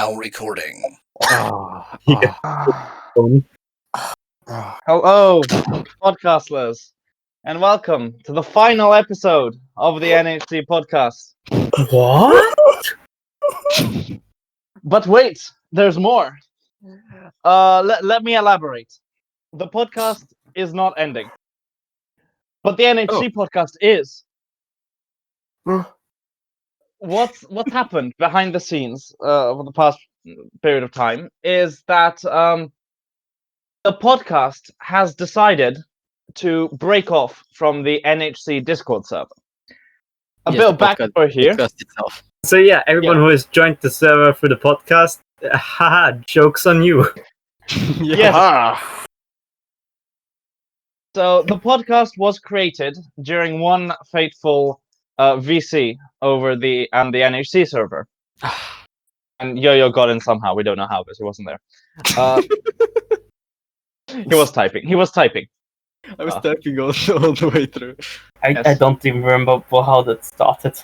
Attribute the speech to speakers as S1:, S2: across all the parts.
S1: now recording.
S2: Yeah.
S3: Hello, podcastlers, and welcome to the final episode of the NHC Podcast.
S2: What?
S3: But wait, there's more. Let me elaborate. The podcast is not ending, but the NHC Podcast is. What's happened behind the scenes over the past period of time is that the podcast has decided to break off from the NHC Discord server. A bit of backstory here.
S2: So yeah, everyone who has joined the server through the podcast, haha, joke's on you.
S3: Yes. So the podcast was created during one fateful VC over the NHC server, and Yo-Yo got in somehow. We don't know how, because he wasn't there. He was typing.
S4: I was typing all the way through.
S2: I don't even remember how that started.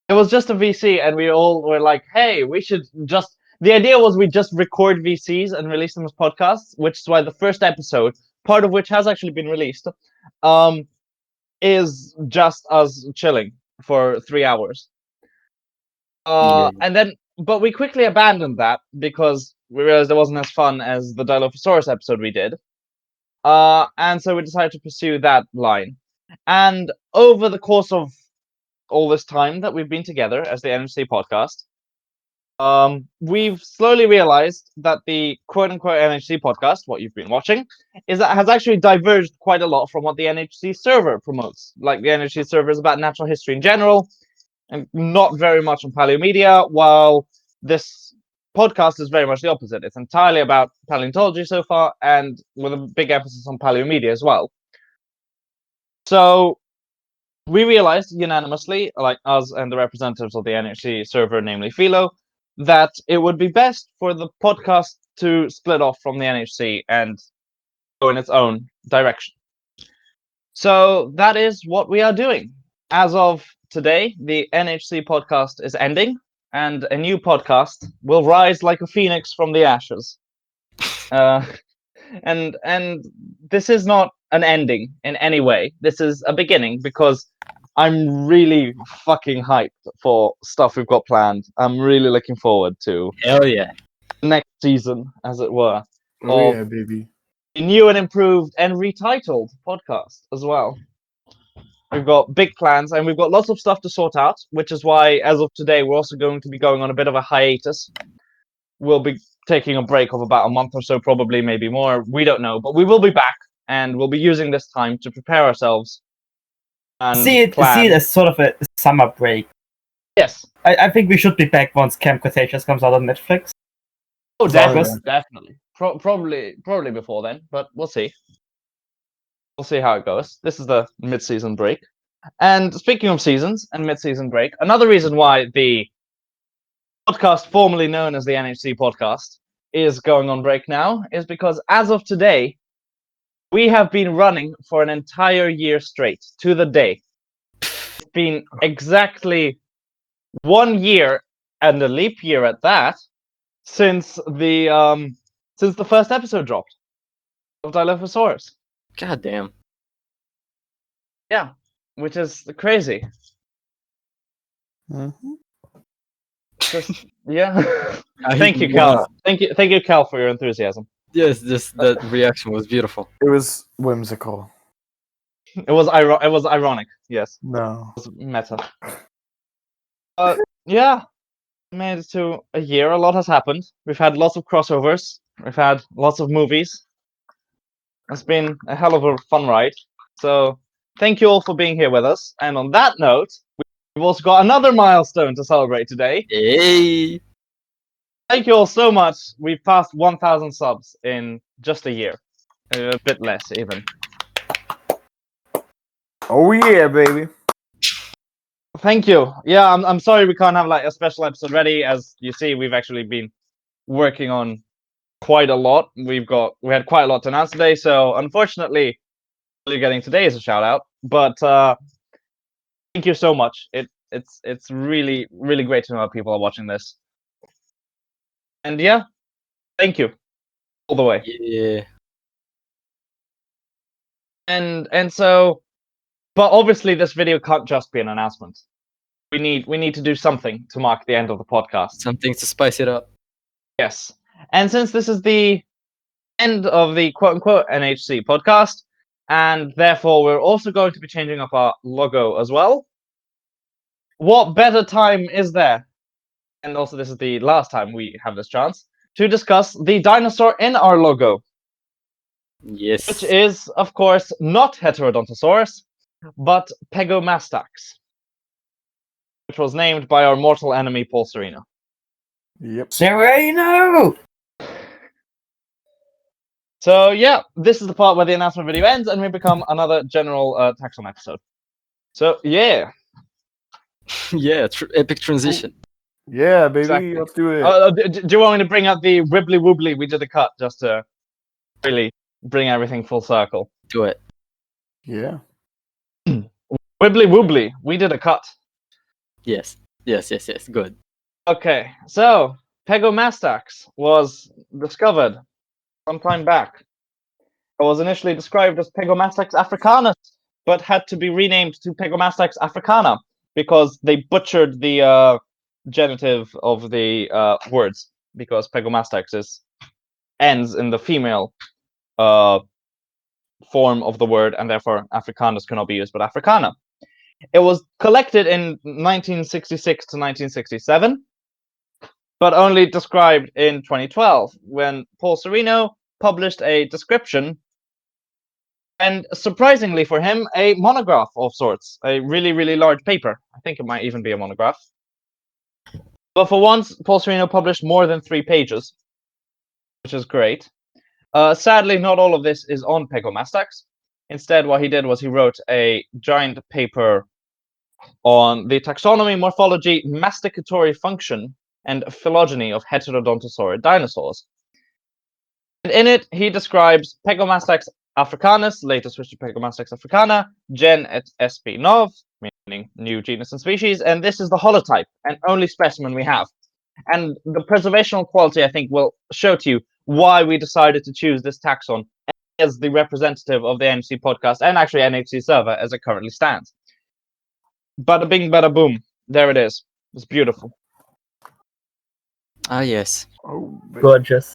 S3: It was just a VC, and we all were like, "Hey, we should just." The idea was we just record VCs and release them as podcasts, which is why the first episode, part of which has actually been released, is just us chilling for 3 hours. And then, but we quickly abandoned that because we realized it wasn't as fun as the Dilophosaurus episode we did. And so we decided to pursue that line. And over the course of all this time that we've been together as the NHC Podcast, we've slowly realized that the quote-unquote NHC Podcast, what you've been watching, has actually diverged quite a lot from what the NHC server promotes. Like, the NHC server is about natural history in general, and not very much on paleomedia, while this podcast is very much the opposite. It's entirely about paleontology so far, and with a big emphasis on paleomedia as well. So we realized unanimously, like us and the representatives of the NHC server, namely Philo, that it would be best for the podcast to split off from the NHC and go in its own direction. So that is what we are doing. As of today, the NHC Podcast is ending, and a new podcast will rise like a phoenix from the ashes. And this is not an ending in any way. This is a beginning, because I'm really fucking hyped for stuff we've got planned. I'm really looking forward to
S2: Hell yeah.
S3: next season, as it were.
S4: Oh yeah, baby.
S3: A new and improved and retitled podcast as well. We've got big plans, and we've got lots of stuff to sort out, which is why, as of today, we're also going to be going on a bit of a hiatus. We'll be taking a break of about a month or so, probably, maybe more. We don't know, but we will be back, and we'll be using this time to prepare ourselves. And
S2: see it as sort of a summer break.
S3: Yes.
S2: I think we should be back once Camp Cretaceous comes out on Netflix.
S3: Oh, definitely. Probably before then, but we'll see. We'll see how it goes. This is the mid-season break. And speaking of seasons and mid-season break, another reason why the podcast formerly known as the NHC Podcast is going on break now is because, as of today, we have been running for an entire year straight, to the day. It's been exactly 1 year, and a leap year at that, since the first episode dropped of Dilophosaurus.
S4: God damn.
S3: Yeah, which is crazy.
S4: Mm-hmm.
S3: Just, yeah. Thank you, Cal. Thank you, Cal, for your enthusiasm.
S4: Yes, that reaction was beautiful.
S5: It was whimsical.
S3: It was ironic. Yes.
S5: No.
S3: It was meta. Yeah. Made it to a year. A lot has happened. We've had lots of crossovers. We've had lots of movies. It's been a hell of a fun ride. So thank you all for being here with us. And on that note, we've also got another milestone to celebrate today.
S4: Hey.
S3: Thank you all so much. We've passed 1,000 subs in just a year. A bit less, even.
S5: Oh yeah, baby.
S3: Thank you. Yeah, I'm sorry we can't have like a special episode ready. As you see, we've actually been working on quite a lot. We had quite a lot to announce today, so unfortunately, only getting today is a shout out. But thank you so much. It's really, really great to know that people are watching this. And yeah, thank you all the way.
S4: Yeah.
S3: And so, but obviously this video can't just be an announcement. We need to do something to mark the end of the podcast.
S4: Something to spice it up.
S3: Yes. And since this is the end of the quote-unquote NHC podcast, and therefore we're also going to be changing up our logo as well, what better time is there? And also this is the last time we have this chance to discuss the dinosaur in our logo,
S4: Yes.
S3: which is, of course, not Heterodontosaurus, but Pegomastax, which was named by our mortal enemy Paul Sereno.
S5: Yep.
S2: Sereno!
S3: So yeah, this is the part where the announcement video ends and we become another general taxon episode. So yeah.
S4: Yeah, epic transition.
S5: Yeah, baby.
S3: Exactly.
S5: Let's do it.
S3: Do you want me to bring up the wibbly wobbly we did a cut just to really bring everything full circle?
S4: Do it.
S5: Yeah.
S3: Wibbly wobbly, we did a cut.
S4: Yes. Good.
S3: Okay, so Pegomastax was discovered some time back. It was initially described as Pegomastax africanus, but had to be renamed to Pegomastax africana because they butchered the genitive of the words, because Pegomastax ends in the female form of the word, and therefore africanus cannot be used, but africana. It was collected in 1966 to 1967, but only described in 2012 when Paul Sereno published a description, and surprisingly for him, a monograph of sorts, a really, really large paper. I think it might even be a monograph. But for once, Paul Sereno published more than 3 pages, which is great. Sadly, not all of this is on Pegomastax. Instead, what he did was he wrote a giant paper on the taxonomy, morphology, masticatory function, and phylogeny of heterodontosaurid dinosaurs. And in it, he describes Pegomastax africanus, later switched to Pegomastax africana, gen et sp nov, meaning new genus and species, and this is the holotype and only specimen we have. And the preservational quality, I think, will show to you why we decided to choose this taxon as the representative of the NHC podcast and actually NHC server as it currently stands. Bada bing, bada boom. There it is. It's beautiful.
S4: Ah, yes.
S5: Oh, baby.
S2: Gorgeous.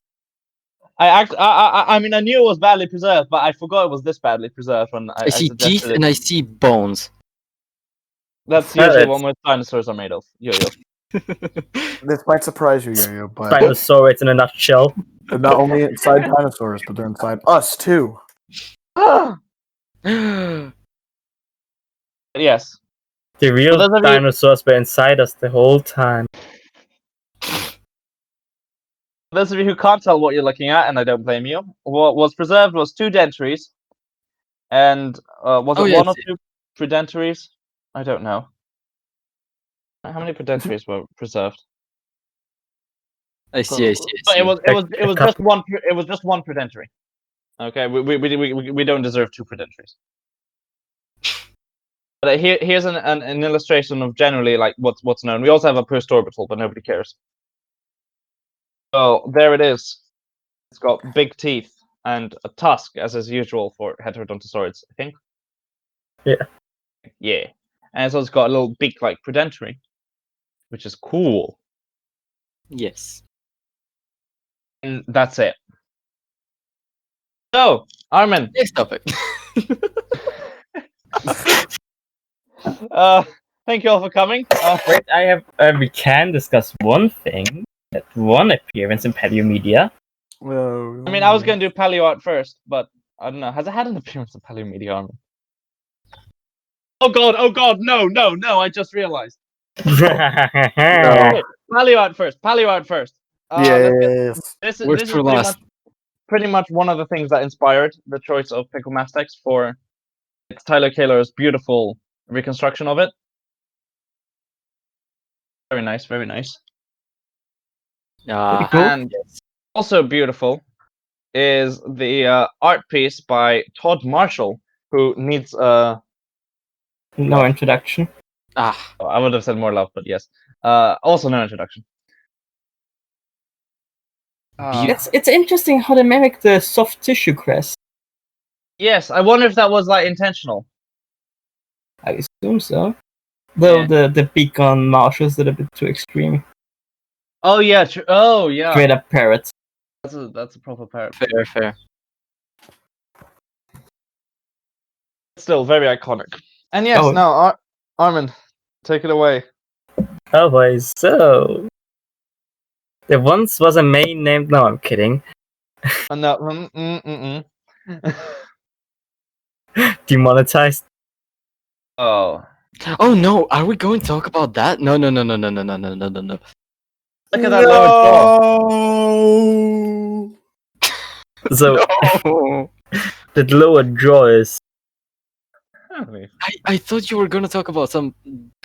S3: I mean, I knew it was badly preserved, but I forgot it was this badly preserved when
S4: I see
S3: suggested
S4: teeth
S3: it.
S4: and I see bones.
S3: That's
S2: Yeah,
S3: usually
S2: that's-
S3: what most dinosaurs are made of. Yo-yo.
S5: This might surprise you, Yo-Yo, but
S2: Dinosaurs in a nutshell.
S5: they're not only inside dinosaurs, but they're inside us too.
S3: Yes.
S2: The real
S3: those of you-
S2: dinosaurs were inside us the whole time.
S3: For those of you who can't tell what you're looking at, and I don't blame you, what was preserved was 2 dentaries, and was
S4: Oh,
S3: it
S4: yes.
S3: 1 or 2 predentaries? I don't know. How many predentaries were preserved?
S4: I see.
S3: But it was
S2: A
S3: just one. It was just 1 predentary. Okay, we don't deserve 2 predentaries. But here's an illustration of generally like what's known. We also have a postorbital, but nobody cares. So there it is. It's got big teeth and a tusk, as is usual for heterodontosaurids, I think.
S2: Yeah.
S3: Yeah. And so it's got a little beak-like predentary, which is cool.
S4: Yes.
S3: And that's it. So, Armin,
S4: Next topic.
S3: thank you all for coming.
S2: Wait, I have. We can discuss one thing. That one appearance in Paleo Media.
S5: Well,
S3: I mean, I was going to do Paleo Art first, but I don't know. Has it had an appearance in Paleo Media, Armin? Oh god, no, I just realized. Okay, Paleo Art first.
S5: Yes.
S3: This
S4: Worst
S3: is
S4: for last.
S3: pretty much one of the things that inspired the choice of Pegomastax for Tyler Kaler's beautiful reconstruction of it. Very nice, very nice.
S4: Ah,
S2: Cool.
S3: And also beautiful is the art piece by Todd Marshall, who needs
S2: No introduction.
S3: I would have said more love, but yes. Also no introduction.
S2: It's interesting how they mimic the soft tissue crest.
S3: Yes, I wonder if that was like intentional.
S2: I assume so. Though
S3: Yeah.
S2: the beak on Marshall's is a bit too extreme.
S3: Oh yeah, true. Oh yeah.
S2: Straight up parrot.
S3: That's a proper parrot.
S4: Fair.
S3: Still very iconic. And yes, now Armin, take it away.
S2: Always so. There once was a main named. No, I'm kidding.
S3: No.
S2: Demonetized.
S3: Oh.
S4: Oh no, are we going to talk about that? No.
S3: Look at that lower jaw.
S5: No.
S2: So
S4: No.
S2: the lower jaw is.
S4: I thought you were gonna talk about some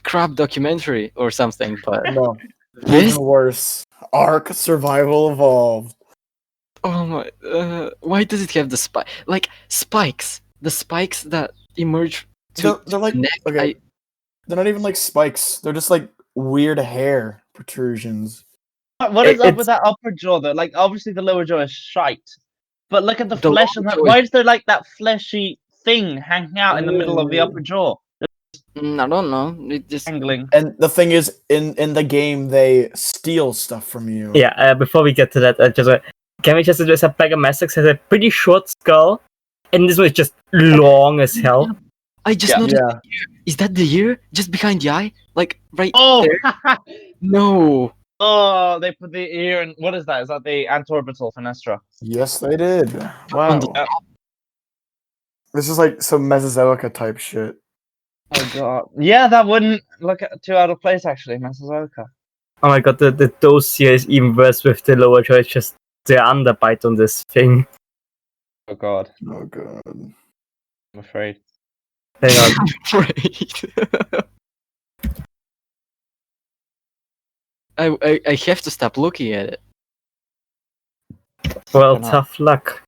S4: crap documentary or something, but
S5: No.
S4: this.
S5: Even worse. Ark Survival Evolved.
S4: Oh my! Why does it have the spikes? The spikes that emerge to
S5: They're like
S4: the neck.
S5: okay. They're not even like spikes. They're just like weird hair protrusions.
S3: What is up
S2: It's-
S3: with that upper jaw though? Like obviously the lower jaw is shite. But look at the
S4: The
S3: flesh
S4: lower
S3: on that.
S4: jaw
S3: Why is there like that fleshy thing hanging out in the middle of the upper jaw?
S4: I don't know. It just
S3: Dangling.
S5: And the thing is, in the game, they steal stuff from you.
S2: Yeah. Before we get to that, can we just address that Pegamastax has a pretty short skull, and this one is just long as hell.
S4: I just
S3: Yeah.
S4: noticed.
S5: Yeah.
S4: Is that the ear just behind the eye? Like right
S3: Oh!
S4: there? No.
S3: Oh, they put the ear in. What is that? Is that the antorbital fenestra?
S5: Yes, they did.
S4: On
S5: Wow.
S4: the-
S5: This is like some Mesozoica type shit.
S3: Oh god. Yeah, that wouldn't look too out of place actually, Mesozoica.
S2: Oh my god, the dossier is even worse with the lower jaw. It's just the underbite on this thing.
S3: Oh god,
S5: Oh god.
S3: I'm afraid.
S2: Hang on.
S4: Great. I have to stop looking at it.
S2: Well,
S3: Cannot.
S2: tough luck.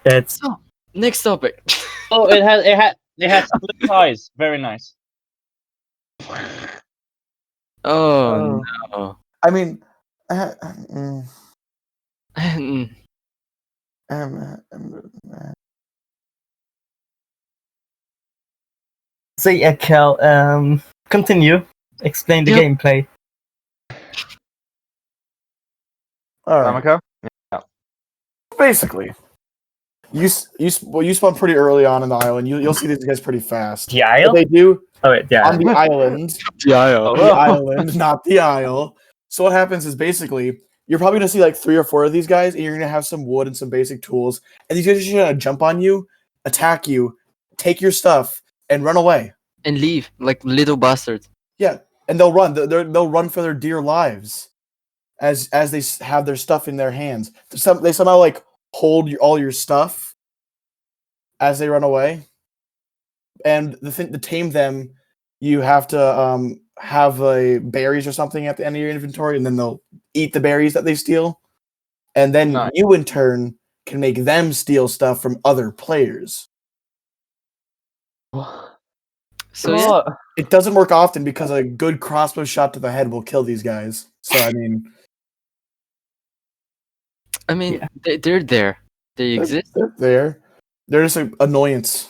S2: It's
S4: So, next topic.
S3: Oh, it has split eyes. Very nice.
S4: Oh no.
S5: I mean,
S2: so yeah, Cal. Continue. Explain the
S4: Yep.
S2: gameplay.
S5: all right.
S3: Namaka?
S5: Basically, you spawn pretty early on in the island. You'll see these guys pretty fast.
S2: The
S5: What
S2: Isle?
S5: they do
S2: Oh wait, yeah.
S5: on the island,
S4: Yeah.
S5: the island, not the Isle. So what happens is basically you're probably gonna see like 3 or 4 of these guys, and you're gonna have some wood and some basic tools, and these guys are just gonna jump on you, attack you, take your stuff, and run away.
S4: And leave like little bastards.
S5: Yeah, and they'll run. They'll run for their dear lives, as they have their stuff in their hands. They somehow like hold all your stuff as they run away. And the thing to tame them, you have to have berries or something at the end of your inventory, and then they'll eat the berries that they steal. And then
S3: Nice.
S5: you, in turn, can make them steal stuff from other players.
S4: So yeah,
S5: It doesn't work often because a good crossbow shot to the head will kill these guys. So I mean,
S4: I mean
S2: Yeah.
S4: they're there. They exist.
S5: They're there. They're just an annoyance.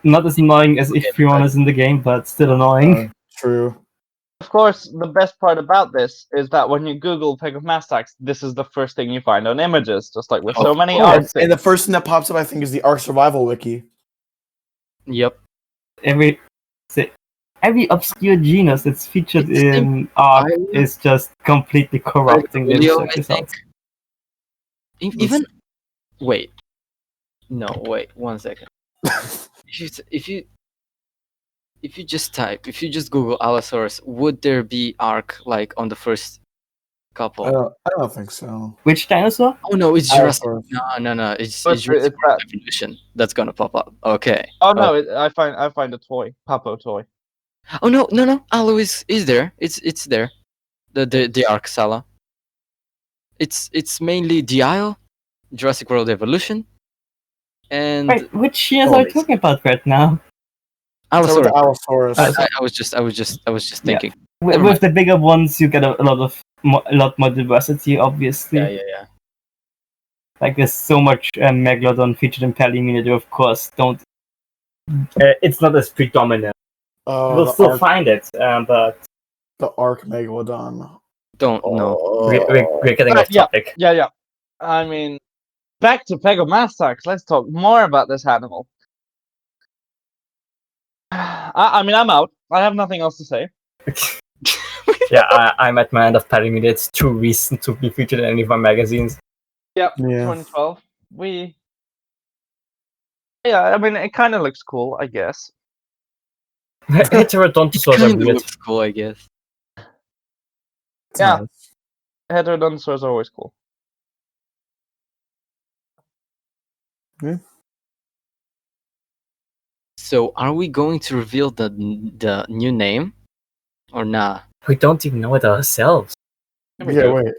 S2: Not as annoying as if everyone is in the game, but still annoying.
S5: True.
S3: Of course, the best part about this is that when you Google Pegamastax, this is the first thing you find on images, just like with so many
S5: And,
S3: art
S5: and the
S3: things.
S5: first thing that pops up, I think, is the Ark Survival Wiki.
S4: Yep.
S2: Every obscure genus that's featured
S4: It's
S2: in art
S4: I-
S2: is just completely corrupting the
S4: Video,
S2: research
S4: I think.
S2: results.
S4: Even wait. No, wait 1 second. If you just Google Allosaurus, would there be Ark like on the first couple?
S5: I don't think so.
S2: Which dinosaur?
S4: Oh no, it's Jurassic.
S5: Allosaurus.
S4: No, it's
S3: But
S4: Jurassic
S3: it's that.
S4: Evolution that's gonna pop up. Okay.
S3: Oh no, I find a toy, Papo toy.
S4: Oh no, Allo is there. It's there. The Ark Sala. It's mainly the Isle, Jurassic World Evolution, and
S2: Wait, which genus are we talking about right now?
S5: So with
S4: Allosaurus.
S5: the Allosaurus.
S4: I was just
S2: Yeah.
S4: thinking.
S2: With the bigger ones, you get a lot more diversity, obviously.
S4: Yeah.
S2: Like there's so much Megalodon featured in Palimina, of course. Don't. It's not as predominant. We'll still find it, but
S5: the Arc Megalodon.
S4: Don't know.
S2: we're getting off topic.
S3: Yeah. I mean, back to Pegomastox. Let's talk more about this animal. I mean, I'm out. I have nothing else to say.
S2: Yeah, I'm at my end of Palimina. It's too recent to be featured in any of my magazines.
S3: Yep,
S5: Yeah.
S3: 2012. Yeah, I mean, it kind of looks cool, I guess.
S2: Heterodontosaurs are
S4: Kind of
S2: weird.
S4: looks cool, I guess.
S3: Yeah.
S5: Nice.
S3: Heterodontosaurs are always cool.
S4: So, are we going to reveal the new name, or nah?
S2: We don't even know it ourselves.
S3: We
S5: Yeah,
S3: do.
S5: wait.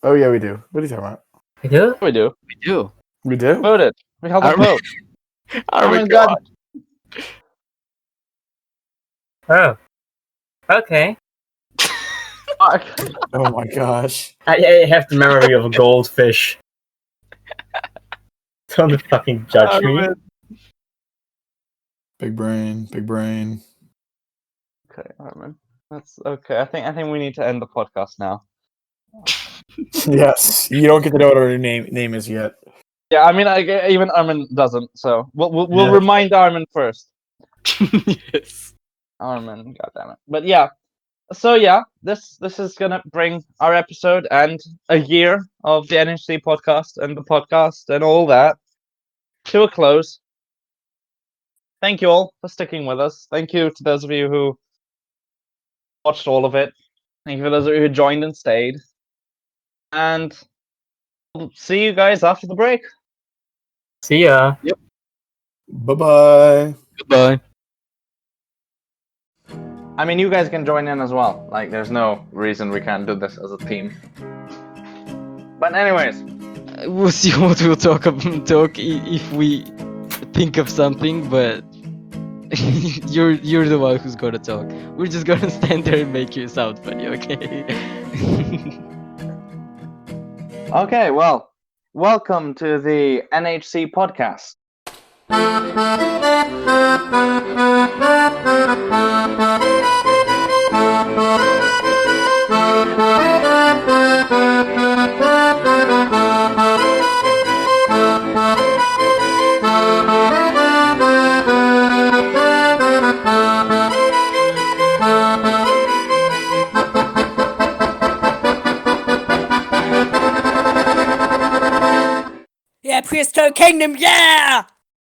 S5: Oh, yeah, we do. What are you talking about?
S2: We do?
S3: We do.
S4: We do.
S5: We do?
S3: Voted. We held a
S4: Are we-
S3: vote.
S4: Are we
S3: Armin got
S2: Oh. Okay.
S3: Fuck.
S5: Oh my gosh.
S2: I have the memory of a goldfish. Don't fucking judge me.
S5: Big brain, big brain.
S3: Okay, Armin. That's okay. I think we need to end the podcast now.
S5: Yes, you don't get to know what our name is yet.
S3: Yeah, I mean, even Armin doesn't. So we'll
S5: Yeah.
S3: remind Armin first.
S4: Yes.
S3: Armin, goddammit. But yeah. So yeah, this is gonna bring our episode and a year of the NHC podcast and the podcast and all that to a close. Thank you all for sticking with us. Thank you to those of you who watched all of it. Thank you for those of you who joined and stayed. And we'll see you guys after the break.
S2: See ya.
S5: Bye-bye.
S4: Goodbye.
S3: I mean, you guys can join in as well. Like, there's no reason we can't do this as a team. But anyways,
S4: We'll see what we'll talk if we think of something, but you're the one who's gonna talk. We're just gonna stand there and make you sound funny, okay?
S3: okay, well, welcome to the NHC Podcast.
S1: Yeah, Prehistoric Kingdom, yeah!